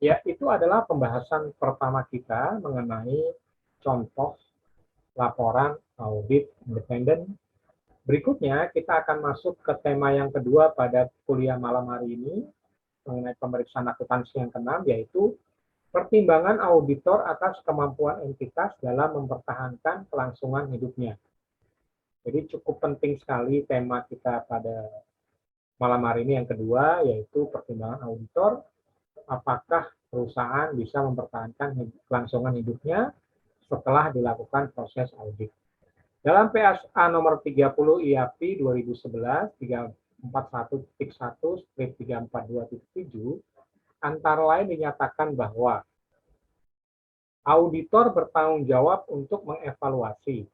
Ya, itu adalah pembahasan pertama kita mengenai contoh laporan audit independen. Berikutnya kita akan masuk ke tema yang kedua pada kuliah malam hari ini mengenai pemeriksaan akuntansi yang keenam, yaitu pertimbangan auditor atas kemampuan entitas dalam mempertahankan kelangsungan hidupnya. Jadi cukup penting sekali tema kita pada malam hari ini yang kedua, yaitu pertimbangan auditor, apakah perusahaan bisa mempertahankan kelangsungan hidupnya setelah dilakukan proses audit. Dalam PSA nomor 30 IAP 2011 341.1/342.7 antara lain dinyatakan bahwa auditor bertanggung jawab untuk mengevaluasi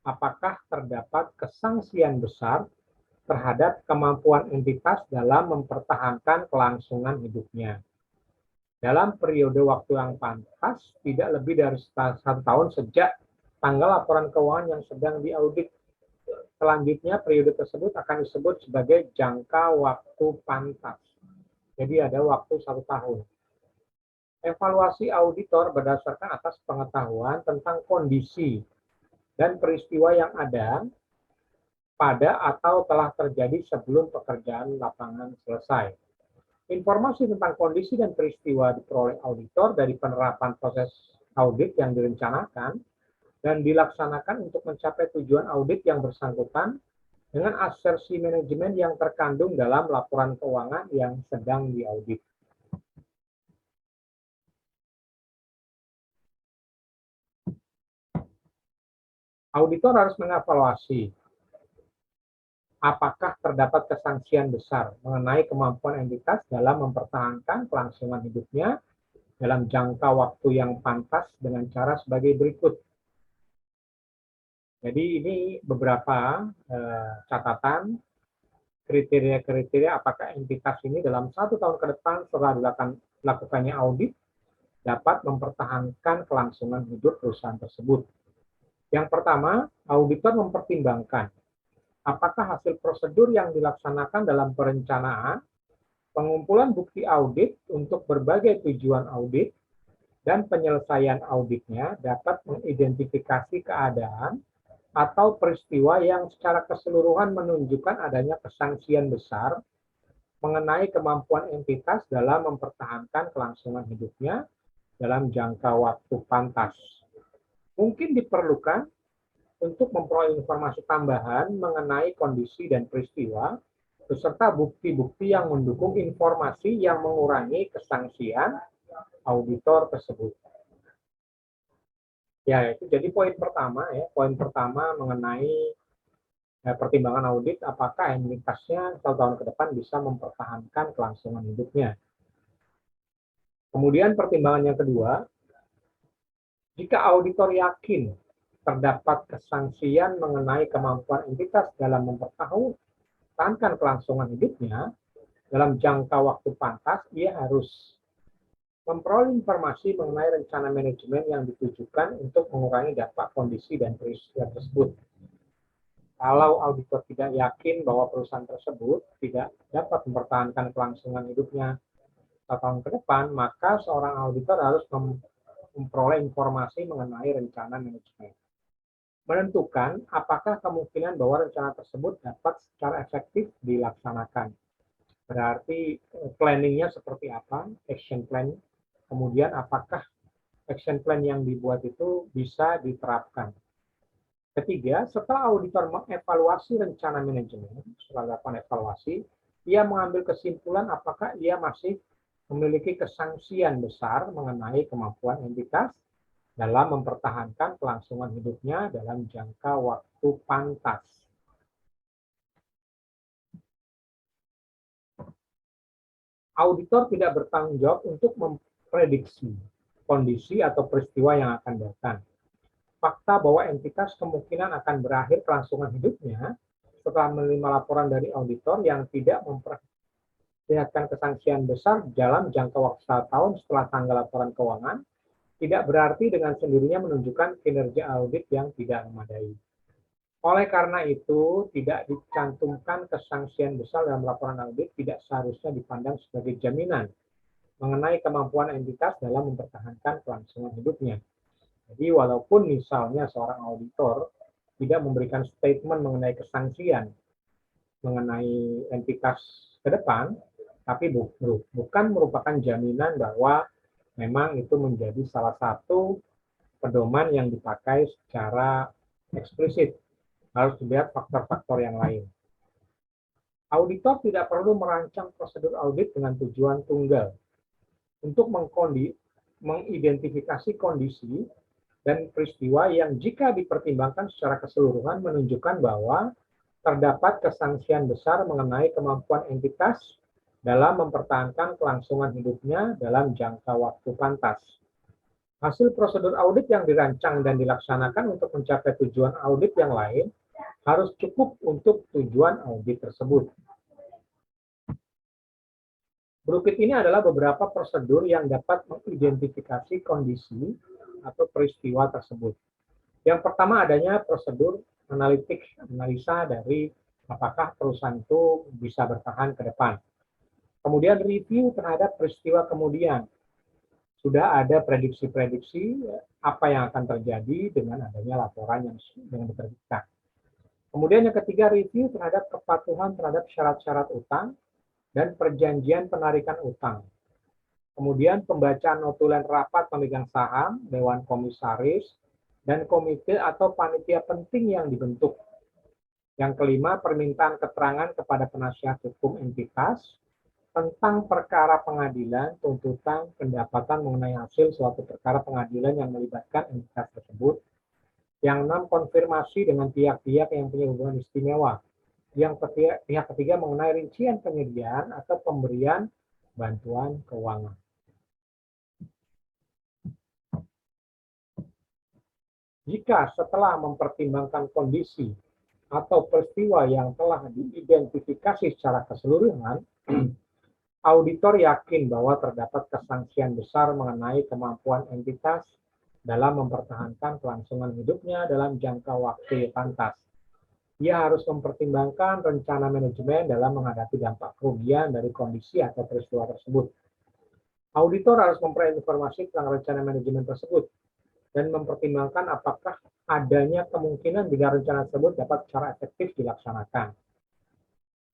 apakah terdapat kesangsian besar terhadap kemampuan entitas dalam mempertahankan kelangsungan hidupnya. Dalam periode waktu yang pantas, tidak lebih dari 1 tahun sejak tanggal laporan keuangan yang sedang diaudit. Selanjutnya, periode tersebut akan disebut sebagai jangka waktu pantas. Jadi ada waktu 1 tahun. Evaluasi auditor berdasarkan atas pengetahuan tentang kondisi dan peristiwa yang ada pada atau telah terjadi sebelum pekerjaan lapangan selesai. Informasi tentang kondisi dan peristiwa diperoleh auditor dari penerapan proses audit yang direncanakan dan dilaksanakan untuk mencapai tujuan audit yang bersangkutan dengan asersi manajemen yang terkandung dalam laporan keuangan yang sedang diaudit. Auditor harus mengevaluasi apakah terdapat kesangsian besar mengenai kemampuan entitas dalam mempertahankan kelangsungan hidupnya dalam jangka waktu yang pantas dengan cara sebagai berikut. Jadi ini beberapa catatan kriteria-kriteria apakah entitas ini dalam 1 tahun ke depan setelah dilakukannya audit dapat mempertahankan kelangsungan hidup perusahaan tersebut. Yang pertama, auditor mempertimbangkan apakah hasil prosedur yang dilaksanakan dalam perencanaan, pengumpulan bukti audit untuk berbagai tujuan audit, dan penyelesaian auditnya dapat mengidentifikasi keadaan atau peristiwa yang secara keseluruhan menunjukkan adanya kesangsian besar mengenai kemampuan entitas dalam mempertahankan kelangsungan hidupnya dalam jangka waktu pantas. Mungkin diperlukan untuk memperoleh informasi tambahan mengenai kondisi dan peristiwa, beserta bukti-bukti yang mendukung informasi yang mengurangi kesangsian auditor tersebut. Ya, itu jadi poin pertama ya. Poin pertama mengenai pertimbangan audit, apakah entitasnya 1 tahun ke depan bisa mempertahankan kelangsungan hidupnya. Kemudian pertimbangan yang kedua, jika auditor yakin terdapat kesangsian mengenai kemampuan entitas dalam mempertahankan kelangsungan hidupnya dalam jangka waktu pantas, ia harus memperoleh informasi mengenai rencana manajemen yang ditujukan untuk mengurangi dampak kondisi dan peristiwa tersebut. Kalau auditor tidak yakin bahwa perusahaan tersebut tidak dapat mempertahankan kelangsungan hidupnya 1 tahun ke depan, maka seorang auditor harus memperoleh informasi mengenai rencana manajemen. Menentukan apakah kemungkinan bahwa rencana tersebut dapat secara efektif dilaksanakan. Berarti planningnya seperti apa, action plan, kemudian apakah action plan yang dibuat itu bisa diterapkan. Ketiga, setelah auditor mengevaluasi rencana manajemen, setelah dilakukan evaluasi, ia mengambil kesimpulan apakah ia masih memiliki kesangsian besar mengenai kemampuan entitas dalam mempertahankan kelangsungan hidupnya dalam jangka waktu pantas. Auditor tidak bertanggung jawab untuk memprediksi kondisi atau peristiwa yang akan datang. Fakta bahwa entitas kemungkinan akan berakhir kelangsungan hidupnya setelah menerima laporan dari auditor yang tidak memperlihatkan kesangsian besar dalam jangka waktu 1 tahun setelah tanggal laporan keuangan, tidak berarti dengan sendirinya menunjukkan kinerja audit yang tidak memadai. Oleh karena itu, tidak dicantumkan kesangsian besar dalam laporan audit tidak seharusnya dipandang sebagai jaminan mengenai kemampuan entitas dalam mempertahankan kelangsungan hidupnya. Jadi walaupun misalnya seorang auditor tidak memberikan statement mengenai kesangsian mengenai entitas ke depan, tapi bukan merupakan jaminan bahwa memang itu menjadi salah satu pedoman yang dipakai secara eksplisit. Harus dilihat faktor-faktor yang lain. Auditor tidak perlu merancang prosedur audit dengan tujuan tunggal untuk mengidentifikasi kondisi dan peristiwa yang jika dipertimbangkan secara keseluruhan menunjukkan bahwa terdapat kesangsian besar mengenai kemampuan entitas dalam mempertahankan kelangsungan hidupnya dalam jangka waktu pantas. Hasil prosedur audit yang dirancang dan dilaksanakan untuk mencapai tujuan audit yang lain harus cukup untuk tujuan audit tersebut. Berikut ini adalah beberapa prosedur yang dapat mengidentifikasi kondisi atau peristiwa tersebut. Yang pertama adanya prosedur analitik, analisa dari apakah perusahaan itu bisa bertahan ke depan. Kemudian review terhadap peristiwa kemudian. Sudah ada prediksi-prediksi apa yang akan terjadi dengan adanya laporan yang diterbitkan. Kemudian yang ketiga, review terhadap kepatuhan terhadap syarat-syarat utang dan perjanjian penarikan utang. Kemudian pembacaan notulen rapat pemegang saham, dewan komisaris, dan komite atau panitia penting yang dibentuk. Yang kelima, permintaan keterangan kepada penasihat hukum entitas tentang perkara pengadilan, tuntutan, pendapatan mengenai hasil suatu perkara pengadilan yang melibatkan entitas tersebut. Yang enam, konfirmasi dengan pihak-pihak yang punya hubungan istimewa. Yang pihak ketiga mengenai rincian penyediaan atau pemberian bantuan keuangan. Jika setelah mempertimbangkan kondisi atau peristiwa yang telah diidentifikasi secara keseluruhan, auditor yakin bahwa terdapat kesangsian besar mengenai kemampuan entitas dalam mempertahankan kelangsungan hidupnya dalam jangka waktu pantas. Ia harus mempertimbangkan rencana manajemen dalam menghadapi dampak kerugian dari kondisi atau peristiwa tersebut. Auditor harus memperoleh informasi tentang rencana manajemen tersebut dan mempertimbangkan apakah adanya kemungkinan bila rencana tersebut dapat secara efektif dilaksanakan.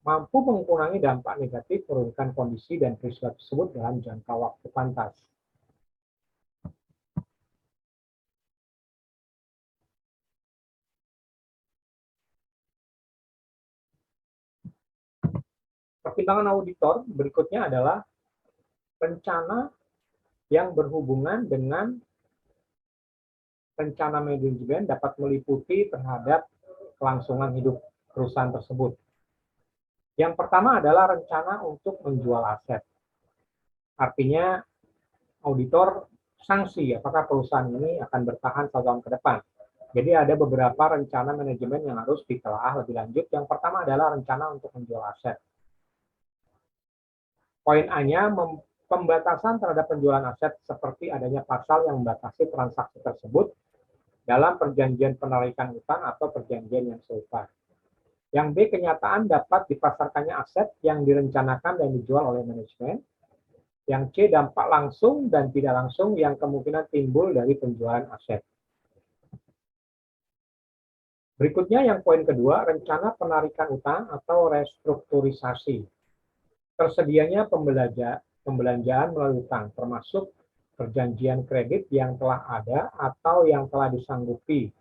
Mampu mengurangi dampak negatif menurunkan kondisi dan peristiwa tersebut dalam jangka waktu pantas. Pertimbangan auditor berikutnya adalah rencana yang berhubungan dengan rencana manajemen dapat meliputi terhadap kelangsungan hidup perusahaan tersebut. Yang pertama adalah rencana untuk menjual aset. Artinya auditor sanksi apakah perusahaan ini akan bertahan 1 tahun ke depan. Jadi ada beberapa rencana manajemen yang harus ditelaah lebih lanjut. Yang pertama adalah rencana untuk menjual aset. Poin A-nya, pembatasan terhadap penjualan aset seperti adanya pasal yang membatasi transaksi tersebut dalam perjanjian penarikan utang atau perjanjian yang serupa. Yang B, kenyataan dapat dipasarkannya aset yang direncanakan dan dijual oleh manajemen. Yang C, dampak langsung dan tidak langsung yang kemungkinan timbul dari penjualan aset. Berikutnya yang poin kedua, rencana penarikan utang atau restrukturisasi. Tersedianya pembelanjaan melalui utang, termasuk perjanjian kredit yang telah ada atau yang telah disanggupi,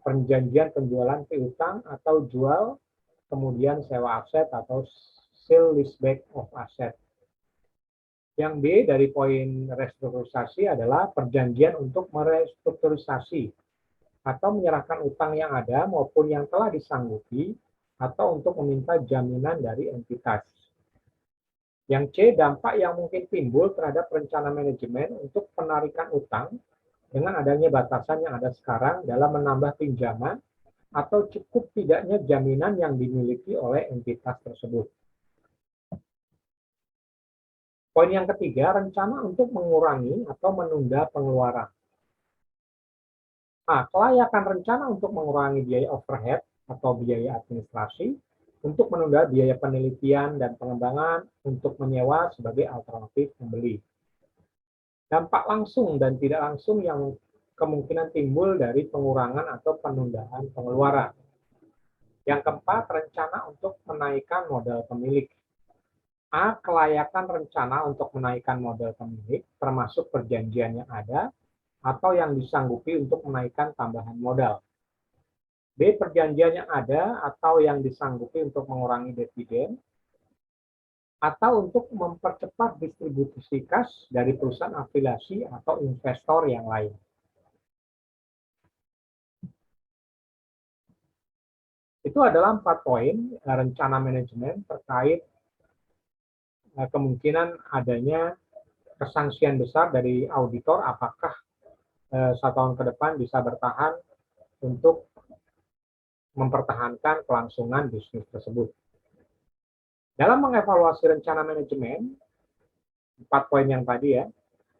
perjanjian penjualan piutang atau jual, kemudian sewa aset atau sale leaseback of asset. Yang B dari poin restrukturisasi adalah perjanjian untuk merestrukturisasi atau menyerahkan utang yang ada maupun yang telah disanggupi atau untuk meminta jaminan dari entitas. Yang C, dampak yang mungkin timbul terhadap rencana manajemen untuk penarikan utang dengan adanya batasan yang ada sekarang dalam menambah pinjaman atau cukup tidaknya jaminan yang dimiliki oleh entitas tersebut. Poin yang ketiga, rencana untuk mengurangi atau menunda pengeluaran. Nah, kelayakan rencana untuk mengurangi biaya overhead atau biaya administrasi, untuk menunda biaya penelitian dan pengembangan, untuk menyewa sebagai alternatif pembeli. Dampak langsung dan tidak langsung yang kemungkinan timbul dari pengurangan atau penundaan pengeluaran. Yang keempat, rencana untuk menaikkan modal pemilik. A. Kelayakan rencana untuk menaikkan modal pemilik, termasuk perjanjian yang ada, atau yang disanggupi untuk menaikkan tambahan modal. B. Perjanjian yang ada atau yang disanggupi untuk mengurangi dividen, atau untuk mempercepat distribusi kas dari perusahaan afiliasi atau investor yang lain. Itu adalah 4 poin rencana manajemen terkait kemungkinan adanya kesangsian besar dari auditor apakah 1 tahun ke depan bisa bertahan untuk mempertahankan kelangsungan bisnis tersebut. Dalam mengevaluasi rencana manajemen, 4 poin yang tadi ya,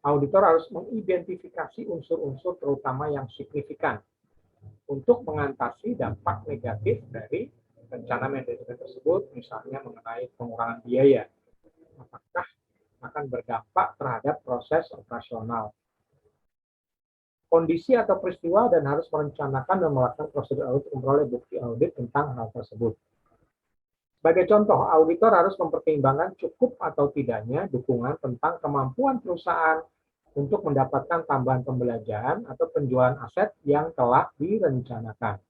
auditor harus mengidentifikasi unsur-unsur terutama yang signifikan untuk mengatasi dampak negatif dari rencana manajemen tersebut, misalnya mengenai pengurangan biaya. Apakah akan berdampak terhadap proses operasional, kondisi atau peristiwa, dan harus merencanakan dan melakukan prosedur audit untuk memperoleh bukti audit tentang hal tersebut. Sebagai contoh, auditor harus mempertimbangkan cukup atau tidaknya dukungan tentang kemampuan perusahaan untuk mendapatkan tambahan pembelanjaan atau penjualan aset yang telah direncanakan.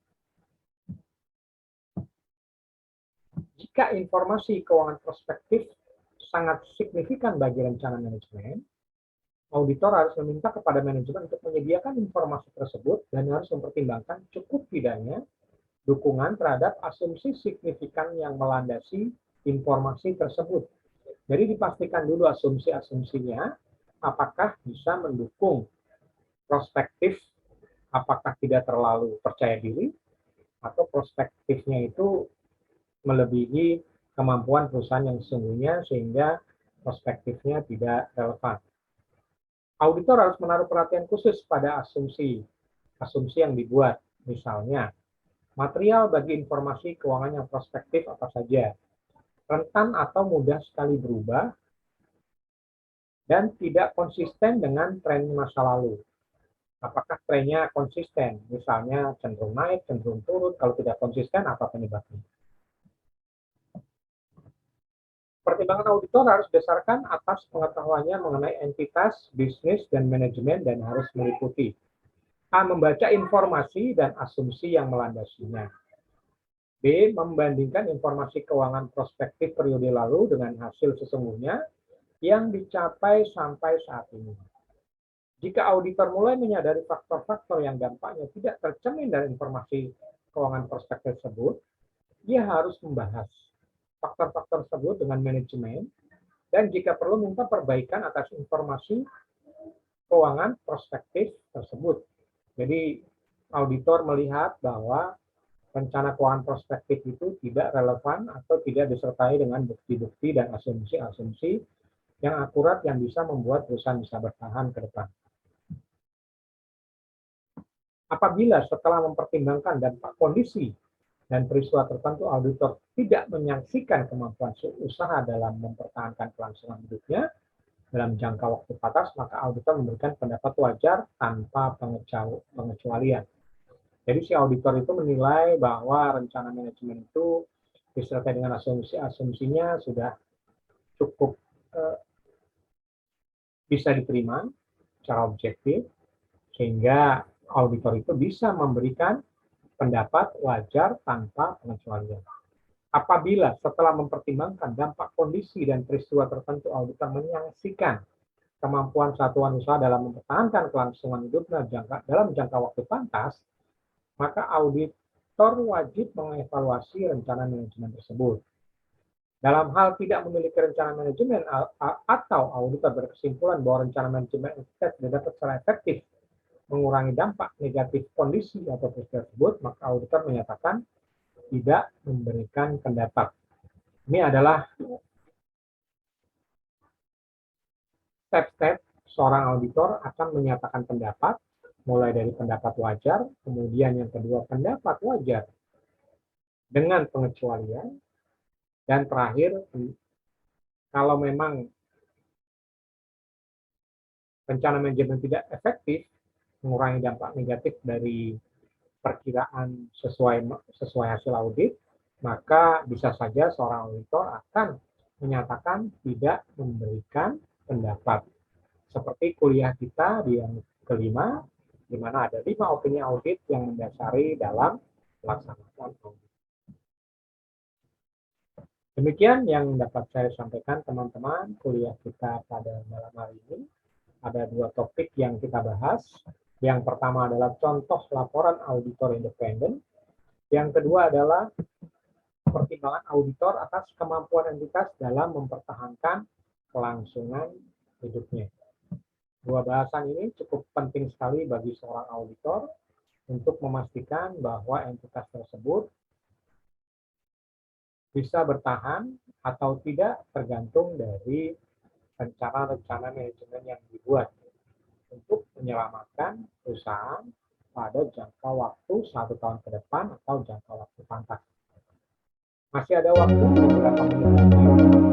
Jika informasi keuangan prospektif sangat signifikan bagi rencana manajemen, auditor harus meminta kepada manajemen untuk menyediakan informasi tersebut dan harus mempertimbangkan cukup tidaknya dukungan terhadap asumsi signifikan yang melandasi informasi tersebut. Jadi dipastikan dulu asumsi-asumsinya apakah bisa mendukung prospektif, apakah tidak terlalu percaya diri, atau prospektifnya itu melebihi kemampuan perusahaan yang sesungguhnya sehingga prospektifnya tidak relevan. Auditor harus menaruh perhatian khusus pada asumsi yang dibuat. Misalnya, material bagi informasi keuangan yang prospektif apa saja, rentan atau mudah sekali berubah, dan tidak konsisten dengan tren masa lalu. Apakah trennya konsisten? Misalnya cenderung naik, cenderung turun, kalau tidak konsisten apa penyebabnya? Pertimbangan auditor harus berdasarkan atas pengetahuannya mengenai entitas, bisnis, dan manajemen dan harus meliputi A. Membaca informasi dan asumsi yang melandasinya. B. Membandingkan informasi keuangan prospektif periode lalu dengan hasil sesungguhnya yang dicapai sampai saat ini. Jika auditor mulai menyadari faktor-faktor yang dampaknya tidak tercermin dari informasi keuangan prospektif tersebut, dia harus membahas faktor-faktor tersebut dengan manajemen dan jika perlu minta perbaikan atas informasi keuangan prospektif tersebut. Jadi auditor melihat bahwa rencana keuangan prospektif itu tidak relevan atau tidak disertai dengan bukti-bukti dan asumsi-asumsi yang akurat yang bisa membuat perusahaan bisa bertahan ke depan. Apabila setelah mempertimbangkan dampak kondisi dan peristiwa tertentu auditor tidak menyaksikan kemampuan usaha dalam mempertahankan kelangsungan hidupnya dalam jangka waktu batas, maka auditor memberikan pendapat wajar tanpa pengecualian. Jadi si auditor itu menilai bahwa rencana manajemen itu disertai dengan asumsinya sudah cukup bisa diterima secara objektif, sehingga auditor itu bisa memberikan pendapat wajar tanpa pengecualian. Apabila setelah mempertimbangkan dampak kondisi dan peristiwa tertentu auditor menyaksikan kemampuan satuan usaha dalam mempertahankan kelangsungan hidupnya dalam jangka waktu pantas, maka auditor wajib mengevaluasi rencana manajemen tersebut. Dalam hal tidak memiliki rencana manajemen atau auditor berkesimpulan bahwa rencana manajemen entitas tidak dapat secara efektif mengurangi dampak negatif kondisi atau peristiwa tersebut, maka auditor menyatakan tidak memberikan pendapat. Ini adalah step-step seorang auditor akan menyatakan pendapat, mulai dari pendapat wajar, kemudian yang kedua pendapat wajar dengan pengecualian, dan terakhir kalau memang rencana manajemen tidak efektif, mengurangi dampak negatif dari perkiraan sesuai hasil audit, maka bisa saja seorang auditor akan menyatakan tidak memberikan pendapat. Seperti kuliah kita di yang kelima, di mana ada 5 opini audit yang mendasari dalam pelaksanaan audit. Demikian yang dapat saya sampaikan teman-teman kuliah kita pada malam hari ini. Ada 2 topik yang kita bahas. Yang pertama adalah contoh laporan auditor independen. Yang kedua adalah pertimbangan auditor atas kemampuan entitas dalam mempertahankan kelangsungan hidupnya. 2 bahasan ini cukup penting sekali bagi seorang auditor untuk memastikan bahwa entitas tersebut bisa bertahan atau tidak tergantung dari rencana-rencana manajemen yang dibuat untuk menyelamatkan perusahaan pada jangka waktu 1 tahun ke depan atau jangka waktu pangkas. Masih ada waktu beberapa menit lagi